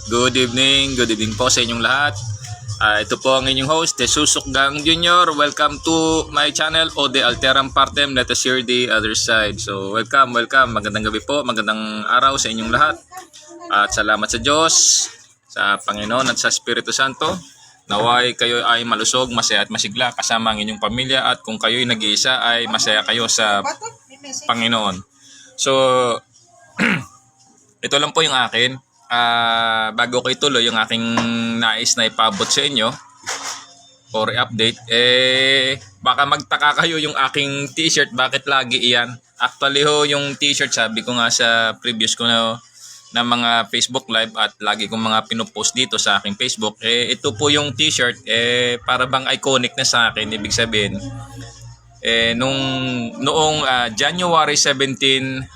Good evening po sa inyong lahat. Ito po ang inyong host, Tesusok Gang Jr. Welcome to my channel, Ode Alteram Partem. Let us hear the other side. So welcome. Magandang gabi po, magandang araw sa inyong lahat. At salamat sa Diyos, sa Panginoon at sa Espiritu Santo. Naway kayo ay malusog, masaya at masigla kasama ang inyong pamilya, at kung kayo'y nag-iisa ay masaya kayo sa Panginoon. So ito lang po yung akin. Bago ko ituloy yung aking nais na ipabot sa inyo or update, baka magtaka kayo yung aking t-shirt, bakit lagi iyan. Actually yung t-shirt, sabi ko nga sa previous ko na mga Facebook live at lagi kong mga pinupost dito sa aking Facebook, ito po yung t-shirt, para bang iconic na sa akin. Ibig sabihin, noong January 17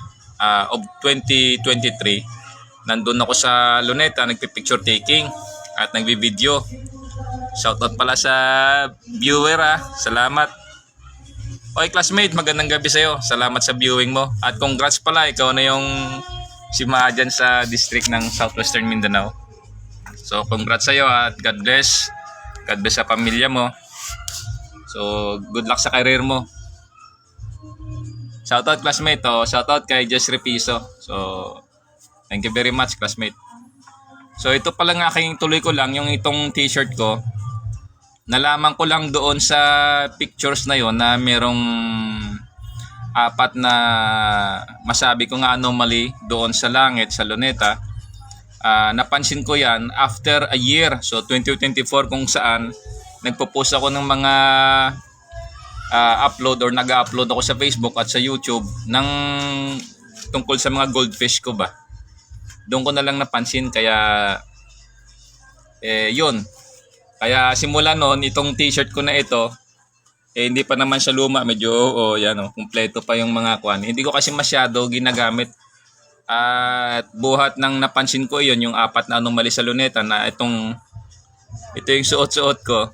of 2023, nandun ako sa Luneta, nagpipicture taking at nagbi-video. Shoutout pala sa viewer, salamat. Oy classmate, magandang gabi sa'yo. Salamat sa viewing mo. At congrats pala, ikaw na yung si dyan sa district ng Southwestern Mindanao. So congrats sa'yo at God bless. God bless sa pamilya mo. So good luck sa career mo. Shoutout classmate, shoutout kay Jess Repiso. So thank you very much classmate. So ito pala ng aking tuloy ko lang yung itong t-shirt ko. Nalaman ko lang doon sa pictures na yon na merong apat na masabi ko nga anomaly doon sa langit sa Luneta. Napansin ko yan after a year. So 2024, kung saan nagpo-post ako ng mga upload or nag-upload ako sa Facebook at sa YouTube ng tungkol sa mga goldfish ko ba. Doon ko na lang napansin, kaya yun. Kaya simula noon, itong t-shirt ko na ito, hindi pa naman siya luma, medyo kumpleto pa yung mga kwan. Hindi ko kasi masyado ginagamit. At buhat nang napansin ko yun, yung apat na anomaly sa Luneta, na ito yung suot-suot ko.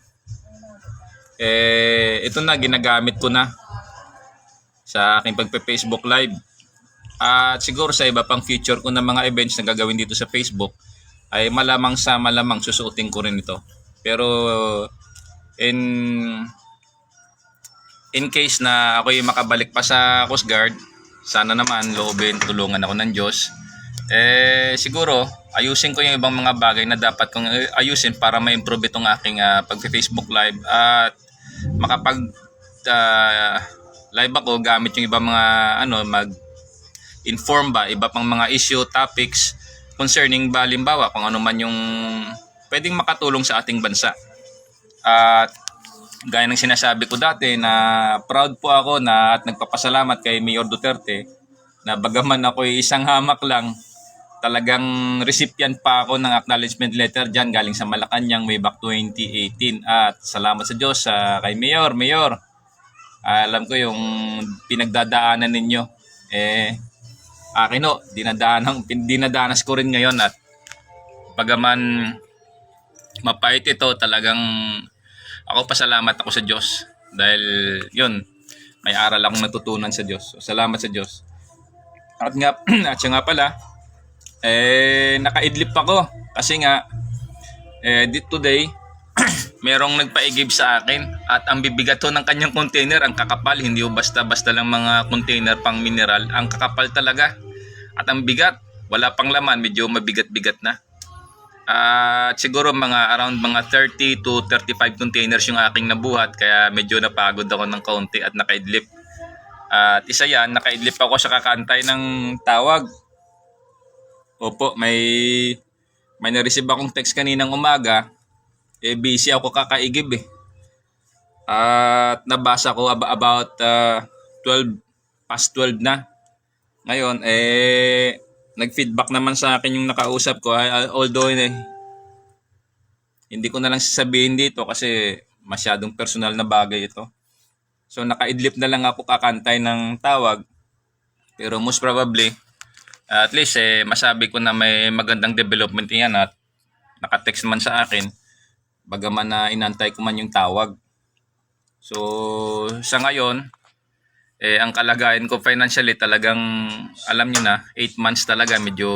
Ito na, ginagamit ko na sa aking pagpe-Facebook live. At siguro sa iba pang future ko na mga events na gagawin dito sa Facebook, ay malamang susuotin ko rin ito. Pero in case na ako'y makabalik pa sa Coast Guard, sana naman loobin, tulungan ako ng Diyos, siguro ayusin ko yung ibang mga bagay na dapat kong ayusin para ma-improve itong aking pag-Facebook live, at makapag live ako gamit yung ibang mga inform ba, iba pang mga issue, topics concerning halimbawa kung ano man yung pwedeng makatulong sa ating bansa. At gaya ng sinasabi ko dati, na proud po ako at nagpapasalamat kay Mayor Duterte na bagaman ako isang hamak lang, talagang recipient pa ako ng acknowledgement letter dyan galing sa Malacanang way back 2018. At salamat sa Diyos kay Mayor. Alam ko yung pinagdadaanan ninyo, akin dinadanas ko rin ngayon, at bagaman mapait ito, talagang ako pasalamat ako sa Diyos dahil yun, may aral akong natutunan sa Diyos. So, salamat sa Diyos. At siya nga pala, nakaidlip ako kasi nga today merong nagpaigib sa akin, at ang bibigat ng kanyang container, ang kakapal, hindi basta-basta lang mga container pang mineral, ang kakapal talaga. At ang bigat, wala pang laman, medyo mabigat-bigat na. Siguro around mga 30 to 35 containers yung aking nabuhat, kaya medyo napagod ako ng kaunti at nakaidlip. At isa yan, nakaidlip ako sa kakantay ng tawag. Opo, may na-receive akong text kaninang umaga. Busy ako kakaigib At nabasa ko about 12 past 12 na. Ngayon, nag-feedback naman sa akin yung nakausap ko, although hindi ko na lang sasabihin dito kasi masyadong personal na bagay ito. So nakaidlip na lang ako kakantay ng tawag, pero most probably at least masabi ko na may magandang development yan, at naka-text man sa akin bagaman na inantay ko man yung tawag. So sa ngayon, ang kalagayan ko financially talagang alam niyo na, 8 months talaga medyo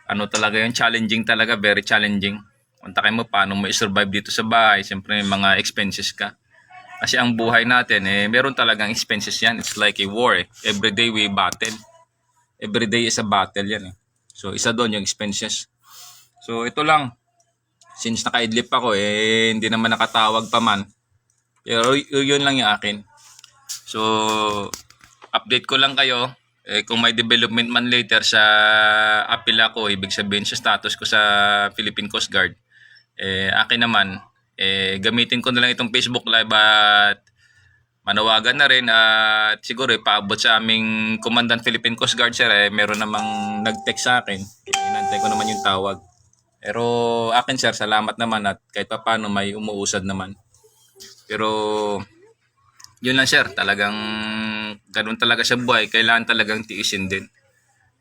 ano talaga yun, challenging talaga, very challenging. Kontakin mo paano mo i-survive dito sa bahay. Siyempre may mga expenses ka. Kasi ang buhay natin, meron talagang expenses yan. It's like a war. Every day we battle. Every day is a battle yan. So, isa doon yung expenses. So, ito lang. Since naka-idlip ako, hindi naman nakatawag pa man. Pero yun lang yung akin. So, update ko lang kayo. Kung may development man later sa apila ko, ibig sabihin sa status ko sa Philippine Coast Guard, akin naman, gamitin ko na lang itong Facebook Live at manawagan na rin at siguro paabot sa aming Commandant Philippine Coast Guard sir, meron namang nag-text sa akin. Inantay ko naman yung tawag. Pero akin sir, salamat naman at kahit pa paano may umuusad naman. Pero yun lang sir, talagang ganun talaga sa buhay, kailangan talagang tiisin din.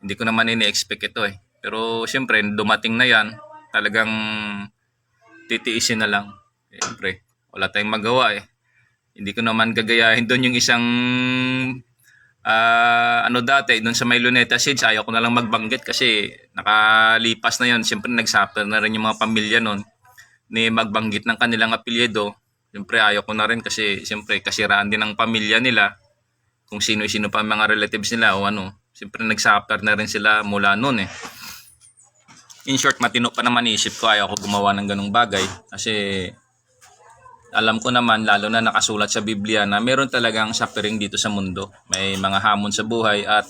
Hindi ko naman ini-expect ito Pero siyempre, dumating na yan, talagang titiisin na lang. Siyempre, wala tayong magawa Hindi ko naman gagayahin doon yung isang dati, doon sa may Luneta Seeds, ayaw ko na lang magbanggit kasi nakalipas na yon. Siyempre, nagsuffer na rin yung mga pamilya noon ni magbanggit ng kanilang apelyido. Siyempre, ayaw ko na rin kasi siyempre, kasiraan din ng pamilya nila kung sino-sino pa mga relatives nila o ano. Siyempre, nagsuffer na rin sila mula noon In short, matino pa naman isip ko, ayaw ko gumawa ng ganung bagay kasi alam ko naman, lalo na nakasulat sa Biblia na meron talagang suffering dito sa mundo. May mga hamon sa buhay at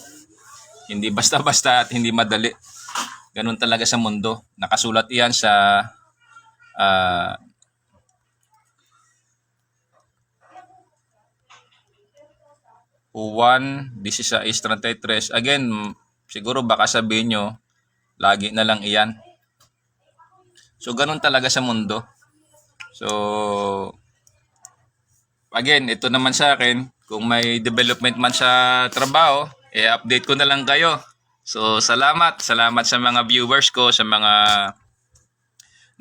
hindi basta-basta at hindi madali. Ganun talaga sa mundo. Nakasulat iyan sa 1:16:33. Again, siguro baka sabihin nyo, lagi na lang iyan. So, ganun talaga sa mundo. So, again, ito naman sa akin, kung may development man sa trabaho, update ko na lang kayo. So, salamat. Salamat sa mga viewers ko, sa mga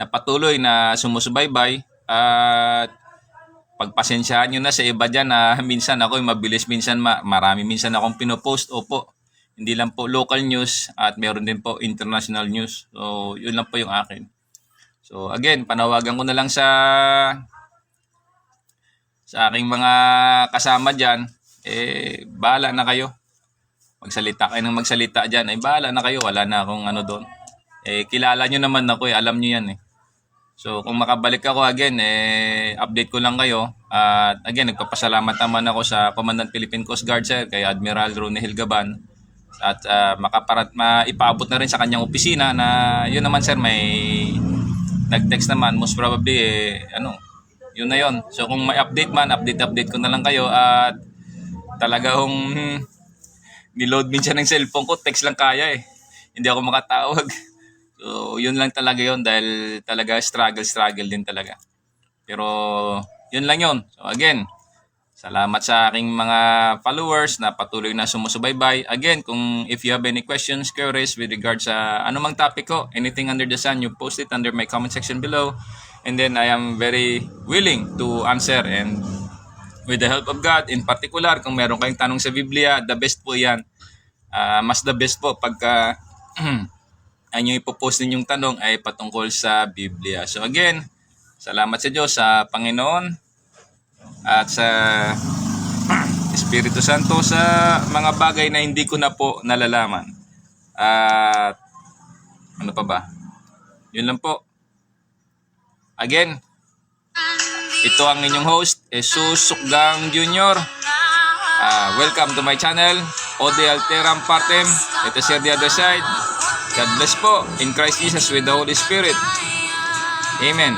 napatuloy na sumusubaybay. At pagpasensyahan nyo na sa iba dyan na minsan ako mabilis, minsan marami minsan akong pinopost. Opo, hindi lang po local news at meron din po international news. So, yun lang po yung akin. So again, panawagan ko na lang sa aking mga kasama dyan, bahala na kayo. Magsalita kayo ng magsalita dyan, bahala na kayo, wala na akong ano doon. Kilala nyo naman ako alam nyo yan So kung makabalik ako again, update ko lang kayo. At again, nagpapasalamat naman ako sa Commandant Philippine Coast Guard sir, kay Admiral Ronnie Hilgaban. At maipaabot na rin sa kanyang opisina na yun naman sir, may nag-text naman, most probably yun na yun. So kung may update man, update ko na lang kayo. At talagang niload minsan ng cellphone ko, text lang kaya hindi ako makatawag. So yun lang talaga yun dahil talaga struggle din talaga. Pero yun lang yun. So again, salamat sa aking mga followers na patuloy na sumusubaybay. Again, kung if you have any questions, queries with regards sa anumang topic ko, anything under the sun, you post it under my comment section below. And then I am very willing to answer. And with the help of God, in particular, kung meron kayong tanong sa Biblia, the best po yan. Mas the best po pagka ang yung ipopost ninyong tanong ay patungkol sa Biblia. So again, salamat sa Diyos, sa Panginoon, at sa Espiritu Santo sa mga bagay na hindi ko na po nalalaman. At ano pa ba? Yun lang po. Again, ito ang inyong host, Jesus Sukgang Jr. Welcome to my channel, Ode Alteram Partem. Ito Sir the other side. God bless po in Christ Jesus with the Holy Spirit. Amen.